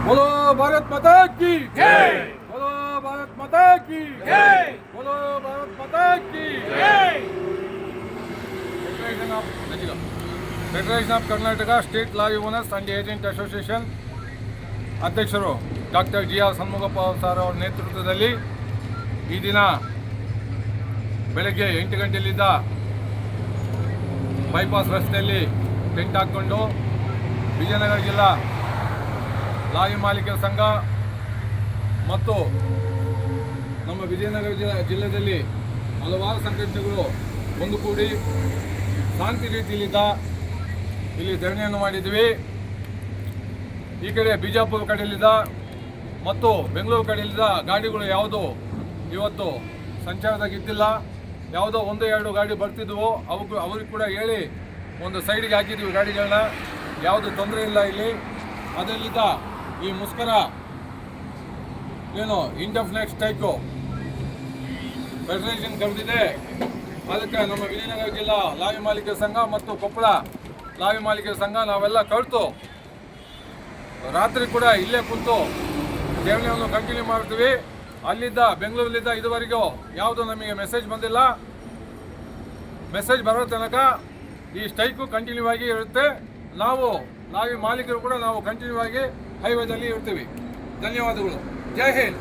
बोलो भारत माता की जय। बोलो भारत माता की जय। बोलो भारत माता की जय। Federation of Karnataka state lorry owners and agent association ಅಧ್ಯಕ್ಷರು doctor G R Shanmugappa sir ಅವರ ನೇತೃತ್ವದಲ್ಲಿ ಈ ದಿನ ಬೆಳಗ್ಗೆ 8 ಗಂಟೆಯಲ್ಲಿದ್ದ ಬೈಪಾಸ್ ರಸ್ತೆಯಲ್ಲಿ ಟೆಂಟ್ ಹಾಕ್ಕೊಂಡು ವಿಜಯನಗರ ಜಿಲ್ಲಾ ಲಾರಿ ಮಾಲೀಕರ ಸಂಘ ಮತ್ತು ನಮ್ಮ ವಿಜಯನಗರ ಜಿಲ್ಲೆಯಲ್ಲಿ ಹಲವಾರು ಸಂಘಟನೆಗಳು ಒಂದುಗೂಡಿ ಶಾಂತಿ ರೀತಿಯಲ್ಲಿದ್ದ ಇಲ್ಲಿ ಧರಣಿಯನ್ನು ಮಾಡಿದ್ವಿ. ಈ ಕಡೆ ಬಿಜಾಪುರ ಕಡೆಯಲ್ಲಿದ್ದ ಮತ್ತು ಬೆಂಗಳೂರು ಕಡೆಯಲ್ಲಿದ್ದ ಗಾಡಿಗಳು ಯಾವುದು ಇವತ್ತು ಸಂಚಾರದಾಗಿದ್ದಿಲ್ಲ. ಯಾವುದೋ 1-2 ಗಾಡಿ ಬರ್ತಿದ್ವು, ಅವ್ರಿಗೆ ಕೂಡ ಹೇಳಿ ಒಂದು ಸೈಡಿಗೆ ಹಾಕಿದ್ವಿ ಗಾಡಿಗಳನ್ನ. ಯಾವುದು ತೊಂದರೆ ಇಲ್ಲ ಇಲ್ಲಿ. ಅದರಲ್ಲಿದ್ದ ಈ ಮುಷ್ಕರ ಏನು ಇಂಡೆಫಿನೆಟ್ ಸ್ಟ್ರೈಕು ಫೆಡರೇಷನ್ ಕರೆದಿದೆ. ಅದಕ್ಕೆ ನಮ್ಮ ವಿಜಯನಗರ ಜಿಲ್ಲಾ ಲಾರಿ ಮಾಲೀಕರ ಸಂಘ ಮತ್ತು ಕೊಪ್ಪಳ ಲಾರಿ ಮಾಲೀಕರ ಸಂಘ ನಾವೆಲ್ಲ ಕರೆದು ರಾತ್ರಿ ಕೂಡ ಇಲ್ಲೇ ಕುಂತು ಧರಣಿಯನ್ನು ಕಂಟಿನ್ಯೂ ಮಾಡ್ತೀವಿ. ಅಲ್ಲಿದ್ದ ಬೆಂಗಳೂರಲ್ಲಿದ್ದ ಇದುವರೆಗೂ ಯಾವುದೂ ನಮಗೆ ಮೆಸೇಜ್ ಬಂದಿಲ್ಲ. ಮೆಸೇಜ್ ಬರೋ ತನಕ ಈ ಸ್ಟ್ರೈಕು ಕಂಟಿನ್ಯೂ ಆಗಿ ಇರುತ್ತೆ. ನಾವು ಲಾರಿ ಮಾಲೀಕರು ಕೂಡ ನಾವು ಕಂಟಿನ್ಯೂ ಆಗಿ ಹೈವೇದಲ್ಲಿ ಇರ್ತೀವಿ. ಧನ್ಯವಾದಗಳು. ಜೈ ಹಿಂದ್.